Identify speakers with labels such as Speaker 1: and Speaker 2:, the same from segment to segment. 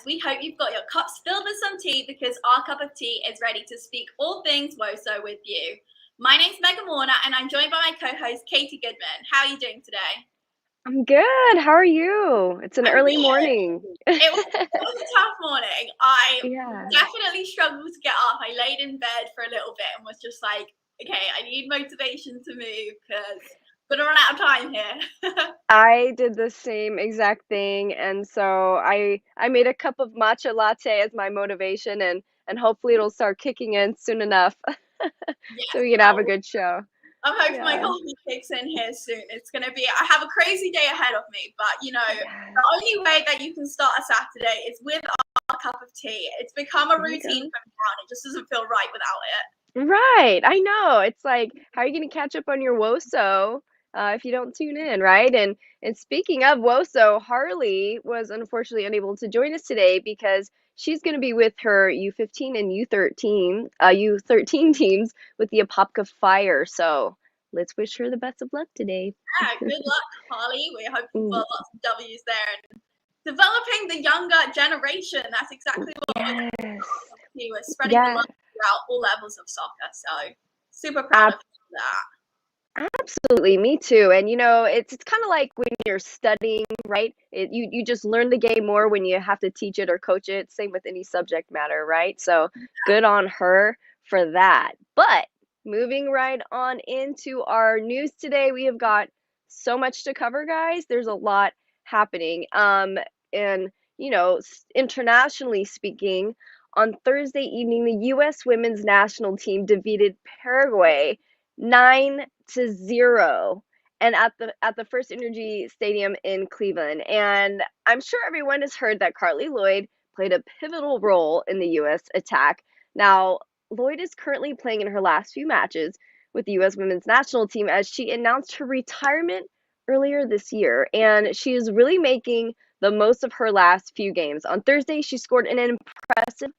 Speaker 1: fans, we hope you've got your cups filled with some tea because our cup of tea is ready to speak all things WOSO with you. My name's Megan Warner and I'm joined by my co-host Katie Goodman. How are you doing today?
Speaker 2: I'm good. How are you? It's an
Speaker 1: I'm
Speaker 2: early
Speaker 1: good.
Speaker 2: morning.
Speaker 1: It was a tough morning. I
Speaker 2: Yeah.
Speaker 1: definitely struggled to get up. I laid in bed for a little bit and was just like, okay, I need motivation to move because I'm gonna run out of time here.
Speaker 2: I did the same exact thing, and so I made a cup of matcha latte as my motivation, and hopefully it'll start kicking in soon enough
Speaker 1: Yes,
Speaker 2: so we can have a good show.
Speaker 1: I'm hoping my
Speaker 2: Yeah.
Speaker 1: coffee kicks in here soon. I have a crazy day ahead of me, but
Speaker 2: Yes.
Speaker 1: the only way that you can start a Saturday is with our cup of tea. It's become a
Speaker 2: There you
Speaker 1: routine
Speaker 2: go.
Speaker 1: for me now, and it just doesn't feel right without it.
Speaker 2: Right. I know. It's like, how are you going to catch up on your WOSO if you don't tune in, right? And speaking of WOSO, Harlie was unfortunately unable to join us today because she's going to be with her U15 and U13 teams with the Apopka Fire. So let's wish her the best of luck today.
Speaker 1: Yeah, good luck, Harlie. We're hoping for
Speaker 2: Mm,
Speaker 1: lots of W's there and developing the younger generation. That's exactly what we're
Speaker 2: Yes.
Speaker 1: doing. We're spreading the
Speaker 2: Yeah.
Speaker 1: love throughout all levels of soccer. So super proud of that.
Speaker 2: Absolutely, me too. And it's kind of like when you're studying, right? You just learn the game more when you have to teach it or coach it. Same with any subject matter, right? So good on her for that. But moving right on into our news today, we have got so much to cover, guys. There's a lot happening. And internationally speaking, on Thursday evening, the U.S. women's national team defeated Paraguay 9-0 and at the First Energy Stadium in Cleveland. And I'm sure everyone has heard that Carly Lloyd played a pivotal role in the US attack. Now, Lloyd is currently playing in her last few matches with the US women's national team as she announced her retirement earlier this year, and she is really making the most of her last few games. On Thursday, she scored an impressive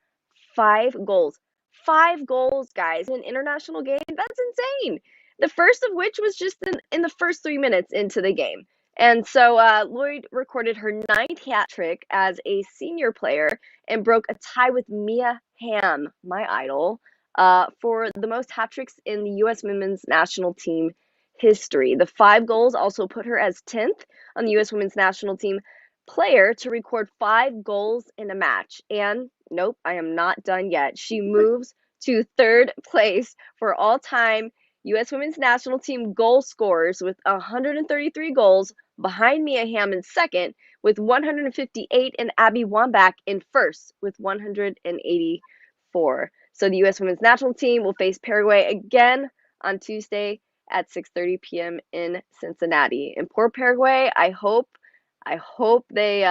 Speaker 2: 5 goals. 5 goals, guys, in an international game. That's insane. The first of which was just in the first 3 minutes into the game. And so Lloyd recorded her ninth hat trick as a senior player and broke a tie with Mia Hamm, my idol, for the most hat tricks in the U.S. women's national team history. The 5 goals also put her as 10th on the U.S. women's national team player to record 5 goals in a match. And nope, I am not done yet. She moves to third place for all time U.S. women's national team goal scorers with 133 goals, behind Mia Hamm in second with 158 and Abby Wambach in first with 184. So the U.S. women's national team will face Paraguay again on Tuesday at 6:30 p.m. in Cincinnati. And poor Paraguay, I hope they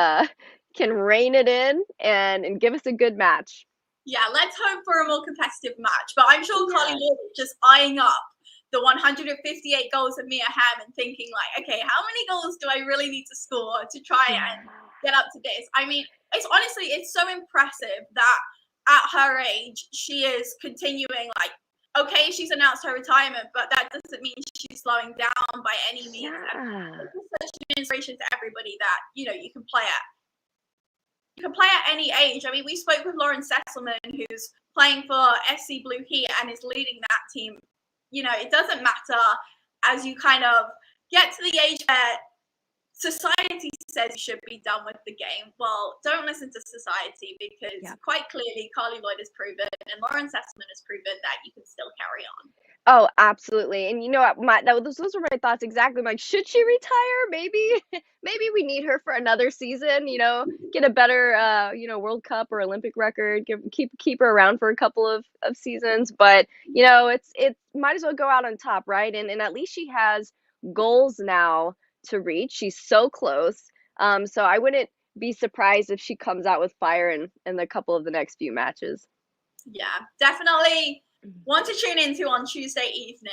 Speaker 2: can rein it in and give us a good match.
Speaker 1: Yeah, let's hope for a more competitive match. But I'm sure Carly
Speaker 2: Yeah.
Speaker 1: Lloyd is just eyeing up the 158 goals of Mia Hamm and thinking like, okay, how many goals do I really need to score to try and get up to this? I mean, it's so impressive that at her age she is continuing. Like, okay, she's announced her retirement, but that doesn't mean she's slowing down by any means. And
Speaker 2: Yeah.
Speaker 1: it's such an inspiration to everybody that you can play at any age. I mean, we spoke with Lauren Sesselman, who's playing for SC Blue Heat and is leading that team. It doesn't matter as you kind of get to the age where society says you should be done with the game. Well, don't listen to society because quite clearly Carly Lloyd has proven and Lauren Sesselman has proven that you can still carry on.
Speaker 2: Oh, absolutely. And you know what, those were my thoughts exactly. I'm like, should she retire? Maybe, maybe we need her for another season. Get a better, World Cup or Olympic record. Keep her around for a couple of seasons. But it might as well go out on top, right? And at least she has goals now to reach. She's so close. So I wouldn't be surprised if she comes out with fire in a couple of the next few matches.
Speaker 1: Yeah, definitely want to tune into on Tuesday evening.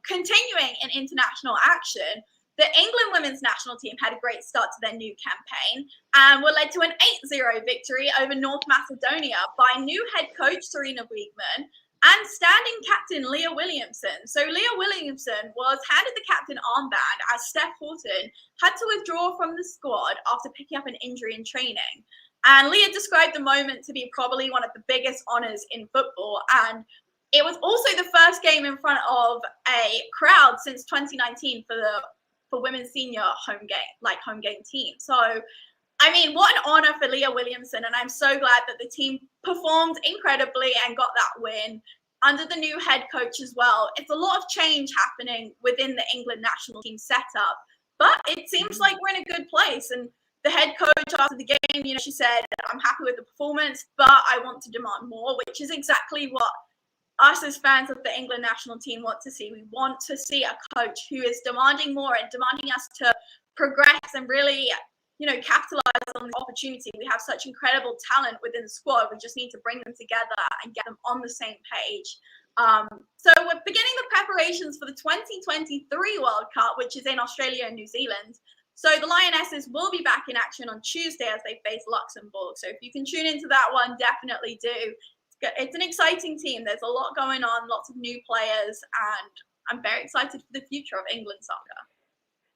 Speaker 1: Continuing in international action, the England women's national team had a great start to their new campaign and were led to an 8-0 victory over North Macedonia by new head coach Serena Wiegman and standing captain Leah Williamson. So Leah Williamson was handed the captain armband as Steph Houghton had to withdraw from the squad after picking up an injury in training. And Leah described the moment to be probably one of the biggest honors in football. And it was also the first game in front of a crowd since 2019 for women's senior home game team. So, I mean, what an honor for Leah Williamson. And I'm so glad that the team performed incredibly and got that win under the new head coach as well. It's a lot of change happening within the England national team setup, but it seems like we're in a good place. And the head coach after the game, you know, she said, I'm happy with the performance, but I want to demand more, which is exactly what us as fans of the England national team want to see. We want to see a coach who is demanding more and demanding us to progress and really, you know, capitalize on the opportunity. We have such incredible talent within the squad. We just need to bring them together and get them on the same page. So we're beginning the preparations for the 2023 World Cup, which is in Australia and New Zealand. So the Lionesses will be back in action on Tuesday as they face Luxembourg. So if you can tune into that one, definitely do. It's an exciting team. There's a lot going on, lots of new players, and I'm very excited for the future of England soccer.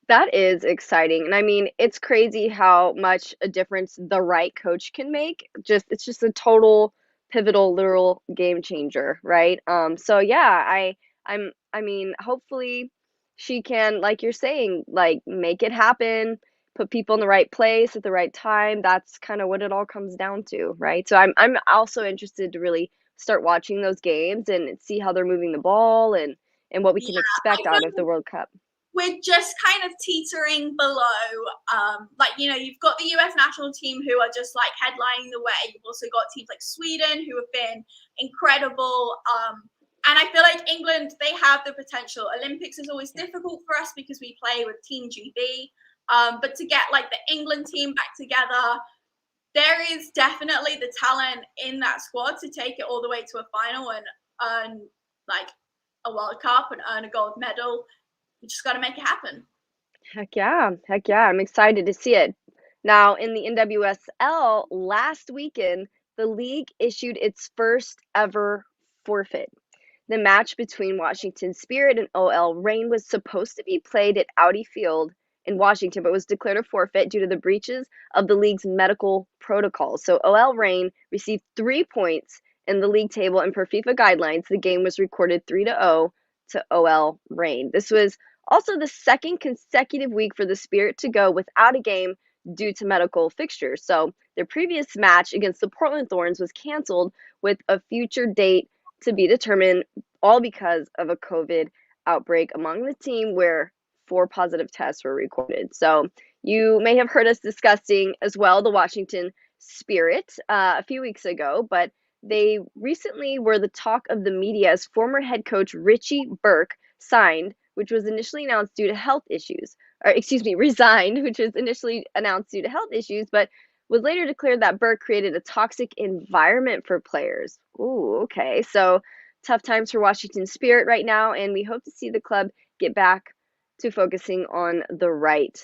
Speaker 2: That is exciting. And I mean, it's crazy how much a difference the right coach can make. It's just a total pivotal literal game changer, right? So yeah, I mean, hopefully she can, like you're saying, like make it happen, put people in the right place at the right time. That's kind of what it all comes down to, right? So I'm also interested to really start watching those games and see how they're moving the ball and what we can expect out of the World Cup.
Speaker 1: We're just kind of teetering below. Like, you know, you've got the US national team who are just like headlining the way. You've also got teams like Sweden who have been incredible. And I feel like England, they have the potential. Olympics is always difficult for us because we play with Team GB. But to get like the England team back together, there is definitely the talent in that squad to take it all the way to a final and earn like a World Cup and earn a gold medal. You just got to make it happen.
Speaker 2: Heck yeah. I'm excited to see it. Now, in the NWSL last weekend, the league issued its first ever forfeit. The match between Washington Spirit and OL Reign was supposed to be played at Audi Field in Washington, but was declared a forfeit due to the breaches of the league's medical protocols. So OL Reign received 3 points in the league table, and per FIFA guidelines, the game was recorded 3-0 to OL Reign. This was also the second consecutive week for the Spirit to go without a game due to medical fixtures. So their previous match against the Portland Thorns was canceled with a future date to be determined, all because of a COVID outbreak among the team where 4 positive tests were recorded. So you may have heard us discussing as well the Washington Spirit a few weeks ago, but they recently were the talk of the media as former head coach Richie Burke signed, which was initially announced due to health issues, resigned, which was initially announced due to health issues, but was later declared that Burke created a toxic environment for players. Ooh, okay. So tough times for Washington Spirit right now, and we hope to see the club get back to focusing on the right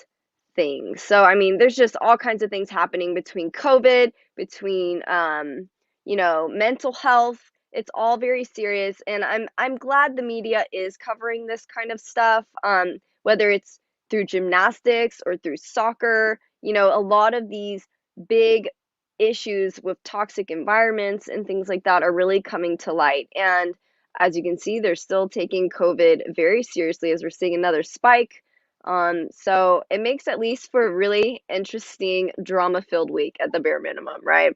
Speaker 2: things. So, I mean, there's just all kinds of things happening between COVID, between, mental health. It's all very serious, and I'm glad the media is covering this kind of stuff, whether it's through gymnastics or through soccer. You know, a lot of these big issues with toxic environments and things like that are really coming to light. And as you can see, they're still taking COVID very seriously as we're seeing another spike. So it makes at least for a really interesting drama-filled week at the bare minimum, right?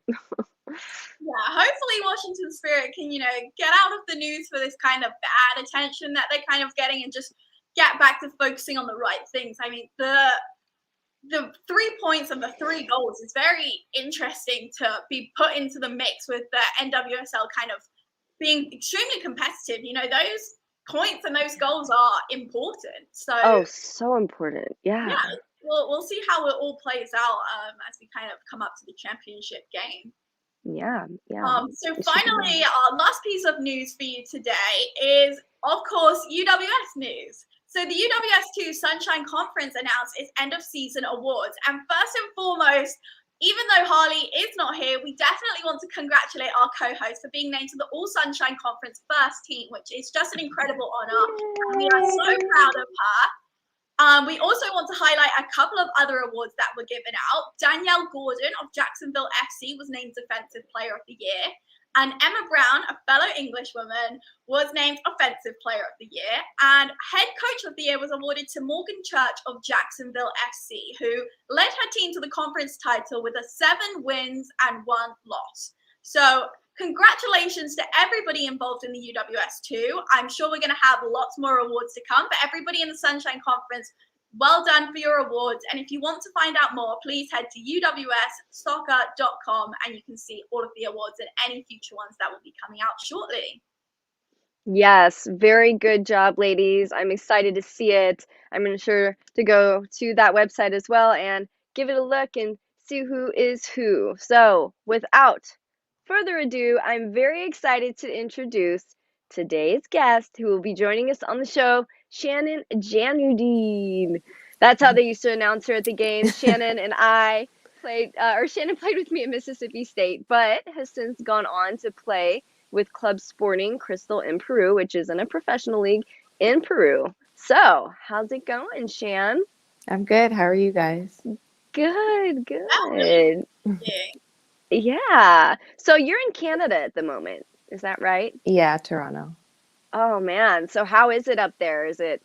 Speaker 1: Yeah, hopefully Washington Spirit can, you know, get out of the news for this kind of bad attention that they're kind of getting and just get back to focusing on the right things. I mean, the 3 points and the 3 goals is very interesting to be put into the mix with the NWSL kind of being extremely competitive. You know, those points and those goals are important.
Speaker 2: So important. Yeah.
Speaker 1: We'll see how it all plays out as we kind of come up to the championship game.
Speaker 2: Yeah.
Speaker 1: So finally, our last piece of news for you today is, of course, UWS news. So the UWS2 Sunshine Conference announced its end-of-season awards. And first and foremost, even though Harlie is not here, we definitely want to congratulate our co-host for being named to the All Sunshine Conference first team, which is just an incredible honor. And we are so proud of her. We also want to highlight a couple of other awards that were given out. Danielle Gordon of Jacksonville FC was named Defensive Player of the Year. And Emma Brown, a fellow Englishwoman, was named Offensive Player of the Year. And Head Coach of the Year was awarded to Morgan Church of Jacksonville FC, who led her team to the conference title with 7 wins and 1 loss. So congratulations to everybody involved in the UWS2. I'm sure we're going to have lots more awards to come, but everybody in the Sunshine Conference, well done for your awards. And if you want to find out more, please head to uwssoccer.com and you can see all of the awards and any future ones that will be coming out shortly.
Speaker 2: Yes, very good job, ladies. I'm excited to see it. I'm sure to go to that website as well and give it a look and see who is who. So, without further ado, I'm very excited to introduce today's guest who will be joining us on the show, Shannon Jainudeen. That's how they used to announce her at the games. Shannon and I played, Shannon played with me at Mississippi State, but has since gone on to play with Club Sporting Cristal in Peru, which is in a professional league in Peru. So, how's it going, Shan?
Speaker 3: I'm good. How are you guys?
Speaker 2: Good. Yeah. So you're in Canada at the moment, is that right?
Speaker 3: Yeah, Toronto.
Speaker 2: Oh man. So how is it up there? Is it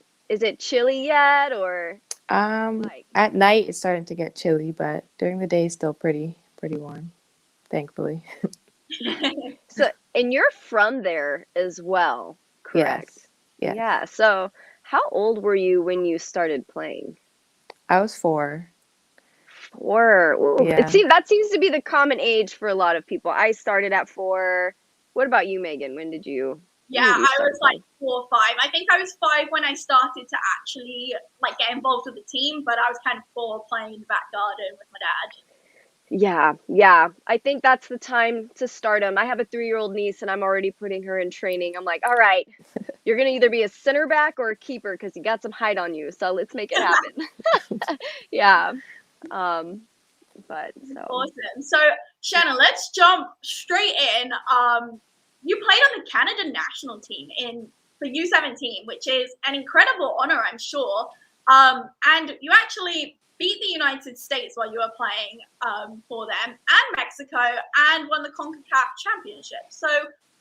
Speaker 2: chilly yet or
Speaker 3: At night it's starting to get chilly, but during the day it's still pretty warm, thankfully.
Speaker 2: And you're from there as well, correct?
Speaker 3: Yes.
Speaker 2: Yeah. So how old were you when you started playing?
Speaker 3: I was 4.
Speaker 2: 4. Ooh,
Speaker 3: Yeah.
Speaker 2: that seems to be the common age for a lot of people. I started at 4. What about you, Megan? When did you?
Speaker 1: Yeah, I was like 4 or 5. I think I was 5 when I started to actually like get involved with the team, but I was kind of 4 playing in the back garden with my dad.
Speaker 2: Yeah. I think that's the time to start them. I have a 3-year-old niece and I'm already putting her in training. I'm like, all right, you're going to either be a center back or a keeper because you got some height on you. So let's make it happen. Yeah. But so
Speaker 1: awesome. So Shannon, let's jump straight in. You played on the Canada national team for U17, which is an incredible honor, I'm sure. And you actually beat the United States while you were playing for them, and Mexico, and won the Concacaf Championship. So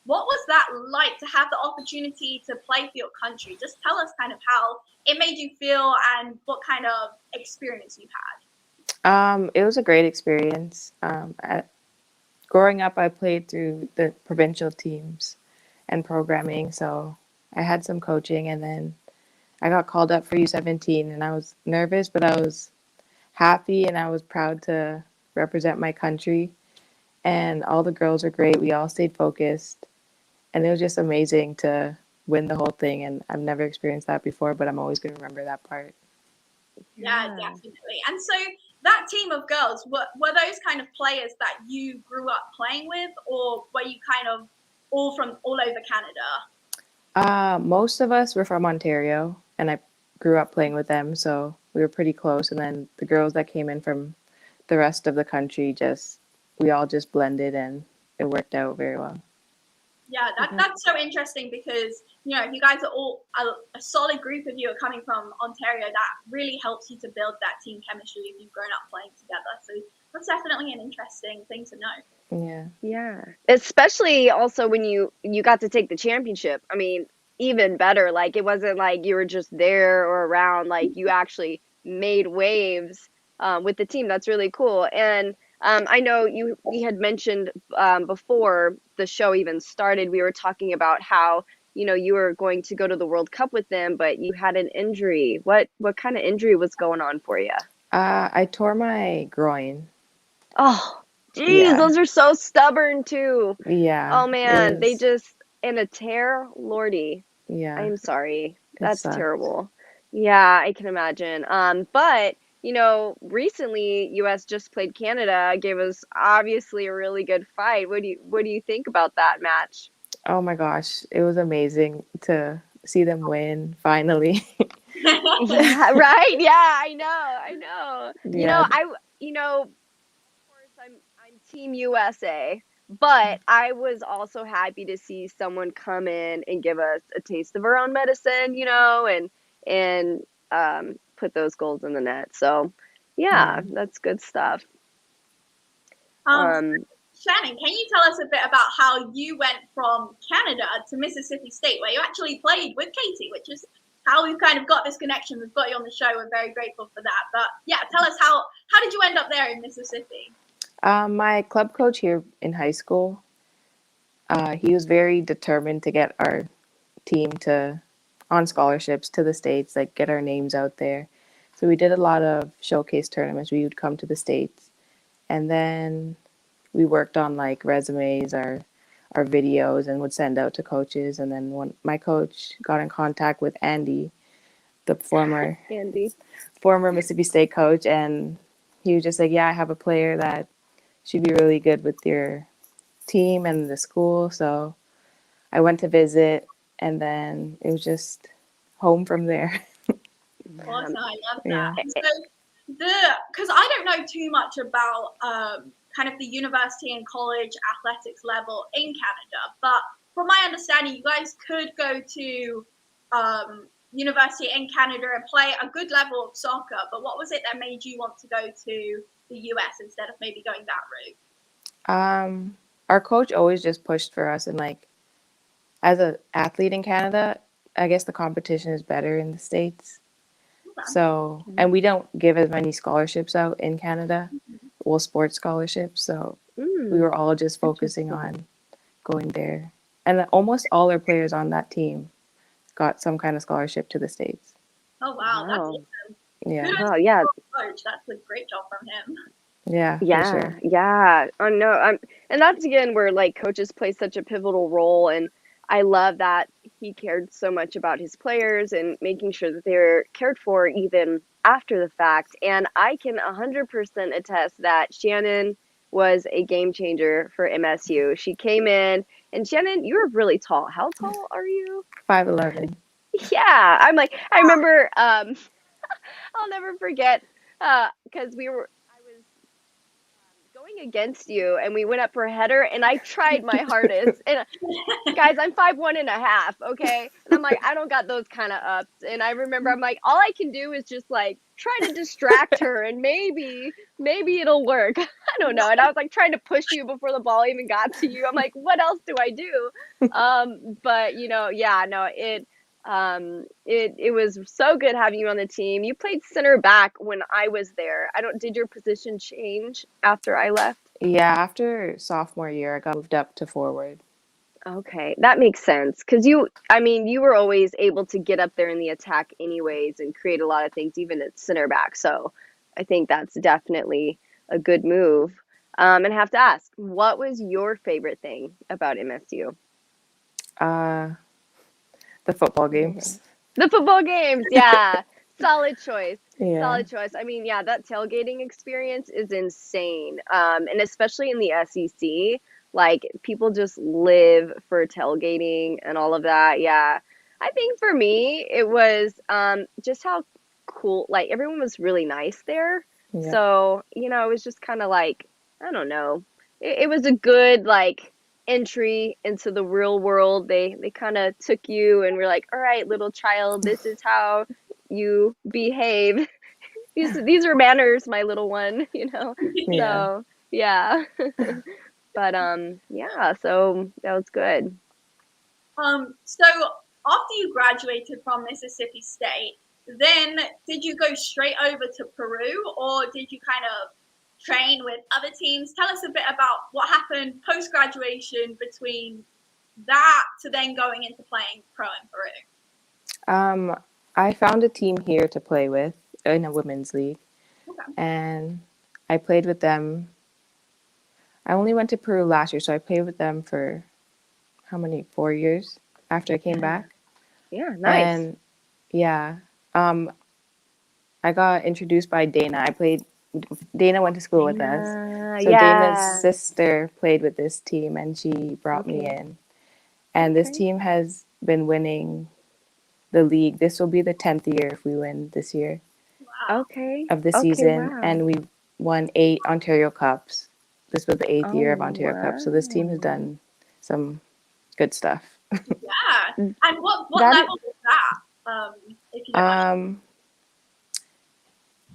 Speaker 1: what was that like to have the opportunity to play for your country? Just tell us kind of how it made you feel and what kind of experience you had.
Speaker 3: It was a great experience. Growing up, I played through the provincial teams and programming, so I had some coaching, and then I got called up for U17, and I was nervous, but I was happy, and I was proud to represent my country. And all the girls are great. We all stayed focused, and it was just amazing to win the whole thing. And I've never experienced that before, but I'm always going to remember that part.
Speaker 1: Yeah, definitely. And so that team of girls, were those kind of players that you grew up playing with, or were you kind of all over Canada?
Speaker 3: Most of us were from Ontario, and I grew up playing with them, so we were pretty close. And then the girls that came in from the rest of the country, we all just blended, and it worked out very well.
Speaker 1: Yeah, that's so interesting because, you guys are all a solid group of you are coming from Ontario. That really helps you to build that team chemistry if you've grown up playing together. So that's definitely an interesting thing to know.
Speaker 2: Yeah. Especially also when you got to take the championship. I mean, even better. Like, it wasn't like you were just there or around. Like, you actually made waves with the team. That's really cool. And I know we had mentioned before the show even started, we were talking about how, you were going to go to the World Cup with them, but you had an injury. What kind of injury was going on for you?
Speaker 3: I tore my groin.
Speaker 2: Oh, geez, those are so stubborn too.
Speaker 3: Yeah.
Speaker 2: Oh man, they just, in a tear, Lordy.
Speaker 3: Yeah.
Speaker 2: I'm sorry. That's terrible. Yeah, I can imagine. But recently US just played Canada, gave us obviously a really good fight. What do you think about that match?
Speaker 3: Oh my gosh, it was amazing to see them win finally.
Speaker 2: Yeah, right? Yeah, I know.
Speaker 3: Yeah.
Speaker 2: Of course I'm Team USA, but I was also happy to see someone come in and give us a taste of our own medicine, and put those goals in the net. So, yeah, that's good stuff.
Speaker 1: Shannon, can you tell us a bit about how you went from Canada to Mississippi State, where you actually played with Katie, which is how we've kind of got this connection. We've got you on the show. We're very grateful for that. But yeah, tell us how did you end up there in Mississippi?
Speaker 3: My club coach here in high school, he was very determined to get our team on scholarships to the States, like get our names out there. So we did a lot of showcase tournaments. We would come to the States, and then we worked on like resumes, our videos, and would send out to coaches. And then when my coach got in contact with Andy, the former Mississippi State coach, and he was just like, yeah, I have a player that should be really good with your team and the school. So I went to visit, and then it was just home from there.
Speaker 1: Awesome, I love that. So because I don't know too much about kind of the university and college athletics level in Canada, but from my understanding, you guys could go to university in Canada and play a good level of soccer. But what was it that made you want to go to the US instead of maybe going that route?
Speaker 3: Our coach always just pushed for us, and like as an athlete in Canada, I guess the competition is better in the States. Okay. So, and we don't give as many scholarships out in Canada, well, sports scholarships. So we were all just focusing on going there. And almost all our players on that team got some kind of scholarship to the States.
Speaker 1: Oh, wow. That's awesome.
Speaker 3: Yeah.
Speaker 1: Oh, yeah. Coach. That's a great job from him.
Speaker 3: Yeah.
Speaker 2: Yeah.
Speaker 3: For sure.
Speaker 2: Yeah. Oh, no. And that's again where like coaches play such a pivotal role. And I love that he cared so much about his players and making sure that they're cared for even after the fact. And I can 100% attest that Shannon was a game changer for MSU. She came in, and Shannon, you're really tall. How tall are you?
Speaker 3: 5'11".
Speaker 2: Yeah. I remember, I'll never forget, because I was going against you, and we went up for a header, and I tried my hardest. And guys, I'm 5'1.5", okay? And I'm like, I don't got those kind of ups. And I remember I'm like, all I can do is just like try to distract her, and maybe it'll work. I don't know. And I was like trying to push you before the ball even got to you. I'm like, what else do I do? But yeah, no, it was so good having you on the team. You played center back when I was there. Did your position change after I left?
Speaker 3: Yeah, after sophomore year, I got moved up to forward.
Speaker 2: Okay, that makes sense. Because you were always able to get up there in the attack anyways and create a lot of things, even at center back. So I think that's definitely a good move. And I have to ask, what was your favorite thing about MSU?
Speaker 3: The football games.
Speaker 2: The football games, yeah. Solid choice.
Speaker 3: Yeah.
Speaker 2: Solid choice. I mean, yeah, that tailgating experience is insane. And especially in the SEC, like people just live for tailgating and all of that. Yeah. I think for me, it was just how cool, like everyone was really nice there. Yeah. So, it was just kind of like, I don't know. It was a good like entry into the real world. They kind of took you and were like, all right, little child, this is how you behave. These are manners, my little one, Yeah. So yeah. But yeah, so that was good.
Speaker 1: So after you graduated from Mississippi State, then did you go straight over to Peru, or did you kind of train with other teams? Tell us a bit about what happened post-graduation between that to then going into playing pro in Peru.
Speaker 3: I found a team here to play with in a women's league. Okay. And I played with them. I only went to Peru last year, so I played with them for 4 years after I came back.
Speaker 2: Yeah, nice.
Speaker 3: And yeah, I got introduced by Dana. Dana went to school with us. So Dana's sister played with this team, and she brought me in. And this team has been winning the league. This will be the 10th year if we win this year.
Speaker 1: Wow.
Speaker 3: Of the season. Wow. And we won 8 Ontario Cups. This was the 8th year of Ontario Cups. So this team has done some good stuff.
Speaker 1: Yeah. And what level was that? If you don't mind?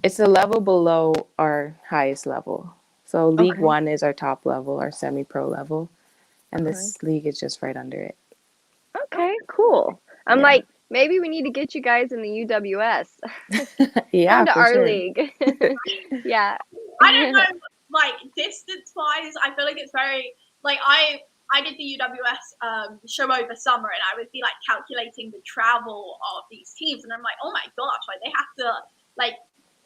Speaker 3: It's a level below our highest level. So League
Speaker 2: Okay.
Speaker 3: One is our top level, our semi-pro level, and
Speaker 2: Okay.
Speaker 3: this league is just right under it.
Speaker 2: Okay, cool. I'm
Speaker 3: Yeah.
Speaker 2: like, maybe we need to get you guys in the UWS.
Speaker 3: Yeah,
Speaker 2: Come to
Speaker 3: for
Speaker 2: our
Speaker 3: sure.
Speaker 2: league. Yeah.
Speaker 1: I don't know, like distance wise, I feel like it's very like I did the UWS show over summer, and I would be like calculating the travel of these teams, and I'm like, oh my gosh, like they have to like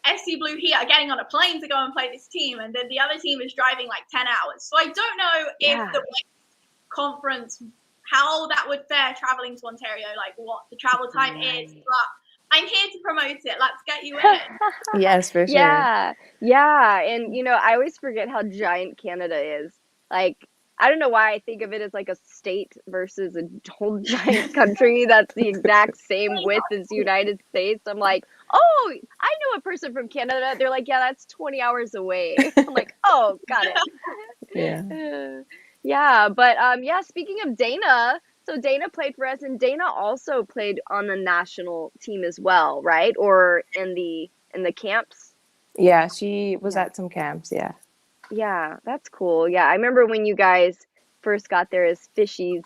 Speaker 1: SC Blue Heat are getting on a plane to go and play this team, and then the other team is driving like 10 hours. So I don't know if
Speaker 2: Yeah.
Speaker 1: the conference how that would fare traveling to Ontario, like what the travel time is,
Speaker 2: Right.
Speaker 1: but I'm here to promote it. Let's get you in.
Speaker 3: Yes, for sure.
Speaker 2: Yeah. Yeah. And I always forget how giant Canada is. Like, I don't know why I think of it as like a state versus a whole giant country that's the exact same width as United States. I'm like, oh, I know a person from Canada. They're like, yeah, that's 20 hours away. I'm like, oh, got it.
Speaker 3: Yeah.
Speaker 2: Yeah, but yeah, speaking of Dana, so Dana played for us, and Dana also played on the national team as well, right? Or in the camps?
Speaker 3: Yeah, she was
Speaker 2: Yeah.
Speaker 3: at some camps, yeah.
Speaker 2: Yeah, that's cool. Yeah, I remember when you guys first got there as fishies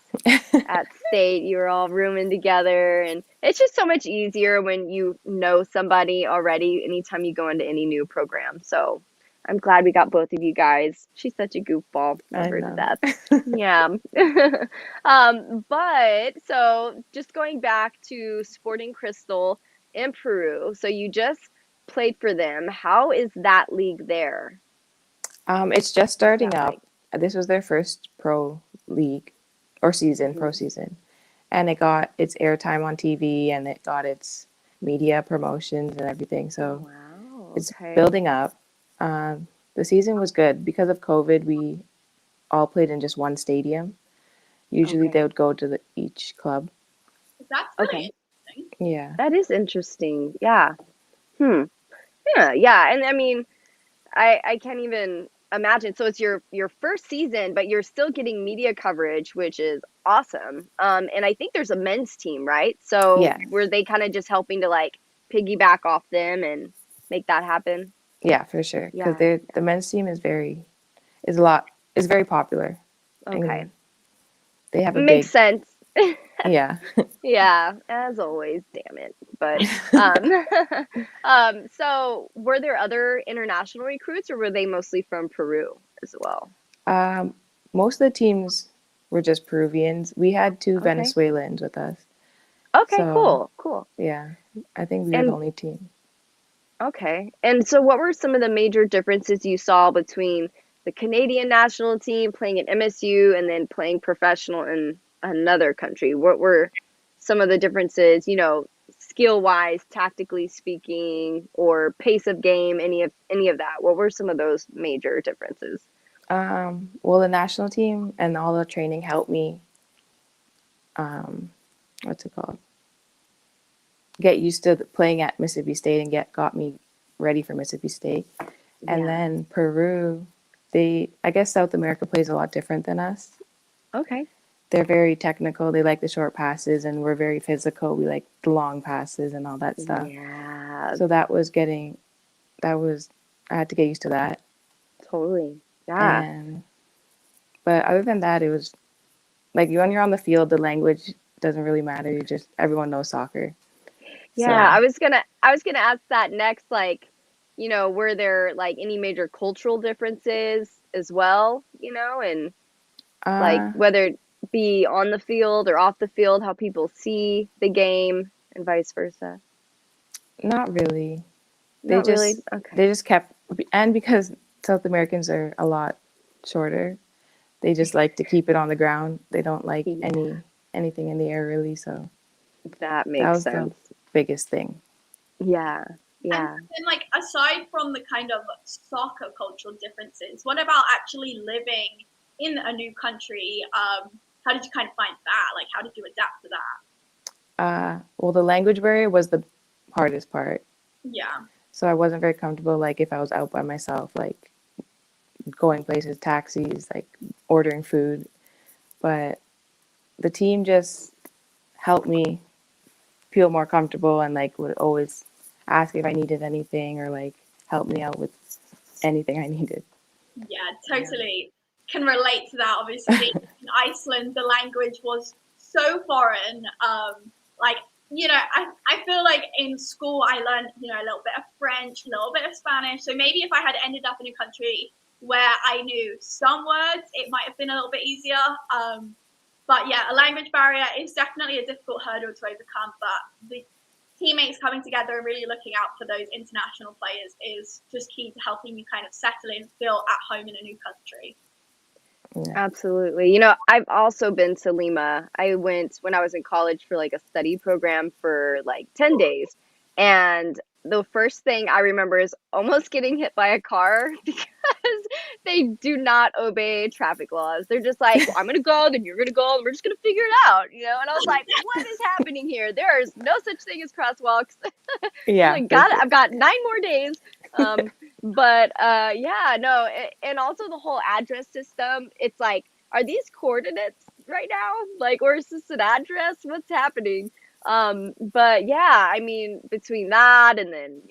Speaker 2: at state, you were all rooming together, and it's just so much easier when you know somebody already anytime you go into any new program. So I'm glad we got both of you guys. She's such a goofball. Love
Speaker 3: I
Speaker 2: her to
Speaker 3: know.
Speaker 2: death. Yeah. But so just going back to Sporting Cristal in Peru. So you just played for them. How is that league there?
Speaker 3: It's just
Speaker 2: What's
Speaker 3: starting
Speaker 2: that
Speaker 3: up.
Speaker 2: like?
Speaker 3: This was their first pro league or season, pro
Speaker 2: Mhm.
Speaker 3: season. And it got its airtime on TV and it got its media promotions and everything. So
Speaker 2: Wow,
Speaker 3: it's
Speaker 2: okay.
Speaker 3: building up. The season was good. Because of COVID, we all played in just one stadium. Usually
Speaker 2: Okay.
Speaker 3: they would go to each club.
Speaker 1: That's
Speaker 2: Okay.
Speaker 1: really interesting.
Speaker 3: Yeah.
Speaker 2: That is interesting. Yeah. Yeah, yeah. And I mean, I can't even imagine. So it's your first season, but you're still getting media coverage, which is awesome. And I think there's a men's team, right? So
Speaker 3: Yeah.
Speaker 2: were they kind of just helping to like piggyback off them and make that happen?
Speaker 3: Yeah, for sure. Because
Speaker 2: Yeah.
Speaker 3: the men's team is very popular.
Speaker 2: Okay.
Speaker 3: And they have a
Speaker 2: Makes
Speaker 3: big,
Speaker 2: sense.
Speaker 3: yeah.
Speaker 2: Yeah, as always, damn it. But so were there other international recruits, or were they mostly from Peru as well?
Speaker 3: Most of the teams were just Peruvians. We had two
Speaker 2: Okay.
Speaker 3: Venezuelans with us.
Speaker 2: Okay,
Speaker 3: So,
Speaker 2: cool.
Speaker 3: yeah, I think we were the
Speaker 2: And
Speaker 3: only team.
Speaker 2: okay. And so what were some of the major differences you saw between the Canadian national team playing at MSU and then playing professional in another country? What were some of the differences, skill-wise, tactically speaking, or pace of game, any of that? What were some of those major differences?
Speaker 3: Well, the national team and all the training helped me, what's it called? Get used to playing at Mississippi State and got me ready for Mississippi State. And
Speaker 2: Yeah.
Speaker 3: then Peru, I guess South America plays a lot different than us.
Speaker 2: Okay.
Speaker 3: They're very technical. They like the short passes, and we're very physical. We like the long passes and all that stuff.
Speaker 2: Yeah,
Speaker 3: So I had to get used to that.
Speaker 2: totally. Yeah.
Speaker 3: But other than that, it was like when you're on the field, the language doesn't really matter. Everyone knows soccer.
Speaker 2: Yeah,
Speaker 3: So,
Speaker 2: I was gonna ask that next, like, were there like any major cultural differences as well, and like
Speaker 3: uh,
Speaker 2: whether it be on the field or off the field, how people see the game and vice versa?
Speaker 3: not really. They
Speaker 2: Not really?
Speaker 3: just
Speaker 2: Okay.
Speaker 3: they just kept, and because South Americans are a lot shorter, they just like to keep it on the ground. They don't like
Speaker 2: Yeah,
Speaker 3: anything in the air really. So
Speaker 2: that
Speaker 3: that
Speaker 2: makes
Speaker 3: was the
Speaker 2: sense.
Speaker 3: biggest thing.
Speaker 2: Yeah.
Speaker 1: And
Speaker 2: Yeah.
Speaker 1: then, like, aside from the kind of soccer cultural differences, what about actually living in a new country? How did you kind of find that? Like, how did you adapt to that?
Speaker 3: Well, the language barrier was the hardest part.
Speaker 1: Yeah.
Speaker 3: So I wasn't very comfortable, like if I was out by myself, like going places, taxis, like ordering food. But the team just helped me feel more comfortable and like would always ask if I needed anything or like helped me out with anything I needed.
Speaker 1: Yeah, totally can relate to that. Obviously, being in Iceland, the language was so foreign. Like, I feel like in school I learned, a little bit of French, a little bit of Spanish. So maybe if I had ended up in a country where I knew some words, it might have been a little bit easier. But yeah, a language barrier is definitely a difficult hurdle to overcome. But the teammates coming together and really looking out for those international players is just key to helping you kind of settle in, feel at home in a new country.
Speaker 3: Yeah.
Speaker 2: Absolutely. I've also been to Lima. I went when I was in college for like a study program for like 10 days. And the first thing I remember is almost getting hit by a car because they do not obey traffic laws. They're just like, I'm going to go, then you're going to go, and we're just going to figure it out, And I was like, what is happening here? There is no such thing as crosswalks.
Speaker 3: Yeah.
Speaker 2: Like, I've got 9 more days. But yeah, no, and also the whole address system, it's like, are these coordinates right now? Like, or is this an address? What's happening? But yeah, I mean, between that and then,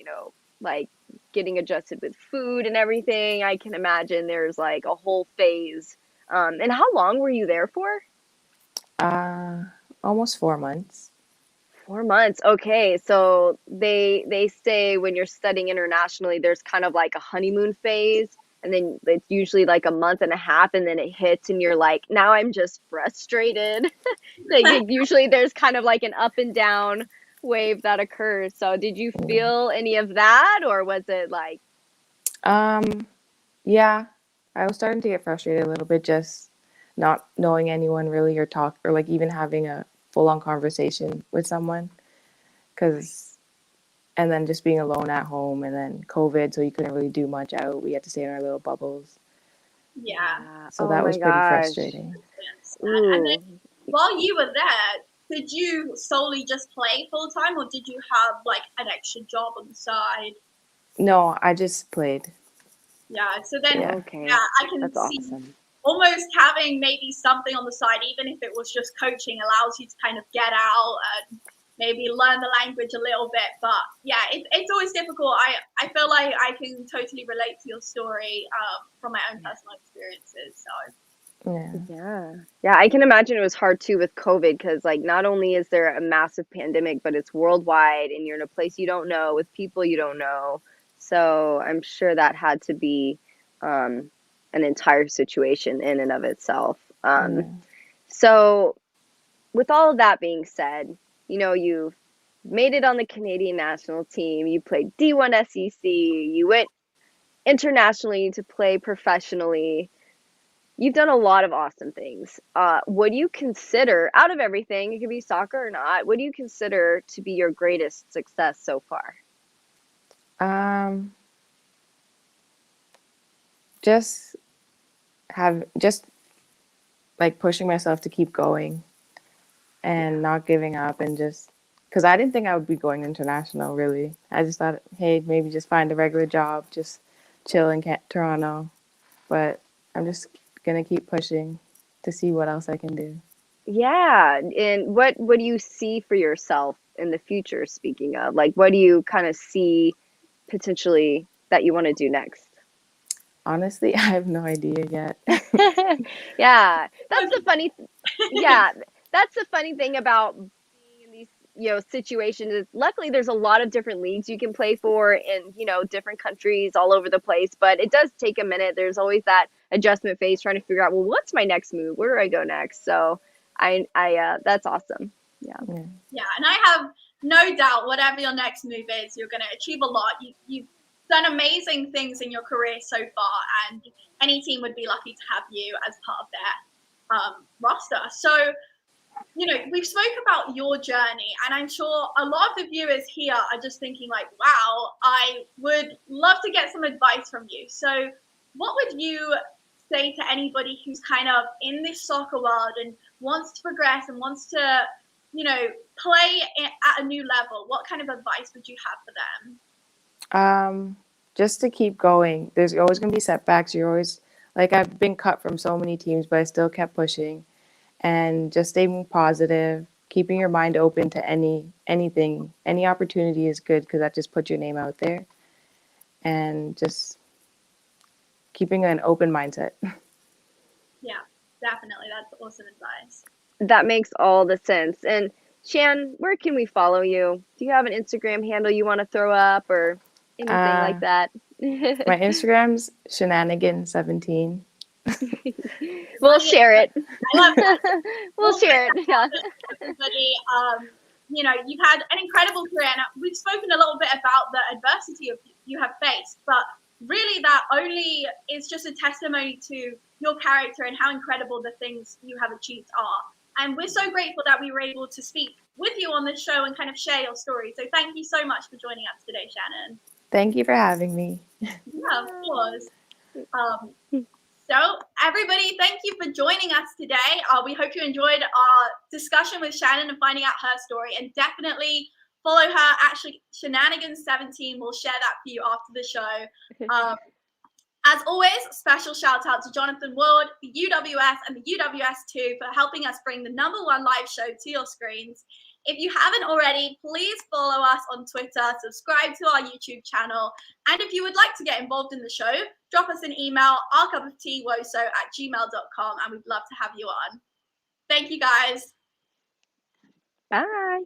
Speaker 2: like getting adjusted with food and everything, I can imagine there's like a whole phase. And how long were you there for?
Speaker 3: Almost 4 months.
Speaker 2: 4 months. Okay. So they say when you're studying internationally, there's kind of like a honeymoon phase, and then it's usually like a month and a half, and then it hits and you're like, now I'm just frustrated. Like usually there's kind of like an up and down wave that occurs. So did you feel any of that, or was it like
Speaker 3: Yeah, I was starting to get frustrated a little bit, just not knowing anyone really or talk or like even having a full-on conversation with someone, and then just being alone at home, and then COVID, so you couldn't really do much out. We had to stay in our little bubbles.
Speaker 1: Yeah.
Speaker 3: So
Speaker 2: oh
Speaker 3: that
Speaker 2: my
Speaker 3: was pretty
Speaker 2: gosh.
Speaker 3: frustrating.
Speaker 1: And then
Speaker 2: Ooh.
Speaker 1: while you were there, did you solely just play full time, or did you have like an extra job on the side?
Speaker 3: No, I just played.
Speaker 1: Yeah. So then,
Speaker 3: Yeah.
Speaker 2: Okay.
Speaker 1: I can
Speaker 2: That's
Speaker 1: see
Speaker 2: awesome.
Speaker 1: almost having maybe something on the side, even if it was just coaching, allows you to kind of get out and maybe learn the language a little bit. But yeah, it's always difficult. I feel like I can totally relate to your story from my own personal experiences. So
Speaker 2: Yeah, I can imagine it was hard too with COVID, because like not only is there a massive pandemic, but it's worldwide and you're in a place you don't know with people you don't know. So I'm sure that had to be an entire situation in and of itself. So with all of that being said, you've made it on the Canadian national team, you played D1 SEC, you went internationally to play professionally. You've done a lot of awesome things. What do you consider, out of everything, it could be soccer or not, what do you consider to be your greatest success so far?
Speaker 3: Just like pushing myself to keep going and not giving up, and just because I didn't think I would be going international, really. I just thought, hey, maybe just find a regular job, just chill in Toronto. But I'm just gonna keep pushing to see what else I can do.
Speaker 2: Yeah, and what do you see for yourself in the future, speaking of? Like, what do you kind of see potentially that you want to do next?
Speaker 3: Honestly, I have no idea yet.
Speaker 2: Yeah, that's the funny yeah, that's the funny thing about being in these, situations is luckily there's a lot of different leagues you can play for in, different countries all over the place, but it does take a minute. There's always that adjustment phase trying to figure out, well, what's my next move? Where do I go next? So I that's awesome. Yeah.
Speaker 1: yeah, and I have no doubt whatever your next move is, you're going to achieve a lot. You've done amazing things in your career so far, and any team would be lucky to have you as part of their roster. So, we've spoke about your journey, and I'm sure a lot of the viewers here are just thinking like, wow, I would love to get some advice from you. So what would you say to anybody who's kind of in this soccer world and wants to progress and wants to, play at a new level? What kind of advice would you have for them?
Speaker 3: Just to keep going. There's always going to be setbacks. You're always like, I've been cut from so many teams, but I still kept pushing, and just staying positive, keeping your mind open to anything, any opportunity is good, because that just puts your name out there. and just keeping an open mindset.
Speaker 1: Yeah, definitely. That's awesome advice.
Speaker 2: That makes all the sense. And Shan, where can we follow you? Do you have an Instagram handle you want to throw up or anything like that?
Speaker 3: My Instagram's shenanigan17.
Speaker 2: We'll share it.
Speaker 1: I love that.
Speaker 2: We'll share it. Yeah.
Speaker 1: Everybody, you know, you've had an incredible career, and we've spoken a little bit about the adversity you have faced, but really that only is just a testimony to your character and how incredible the things you have achieved are. And we're so grateful that we were able to speak with you on this show and kind of share your story. So thank you so much for joining us today, Shannon.
Speaker 3: Thank you for having me.
Speaker 1: Yeah, of course. So everybody, thank you for joining us today. We hope you enjoyed our discussion with Shannon and finding out her story, and definitely follow her. Actually, Shenanigans17 will share that for you after the show. As always, special shout out to Jonathan Ward, the UWS and the UWS2 for helping us bring the #1 live show to your screens. If you haven't already, please follow us on Twitter, subscribe to our YouTube channel, and if you would like to get involved in the show, drop us an email, ourcupofteawoso@gmail.com, and we'd love to have you on. Thank you, guys.
Speaker 2: Bye.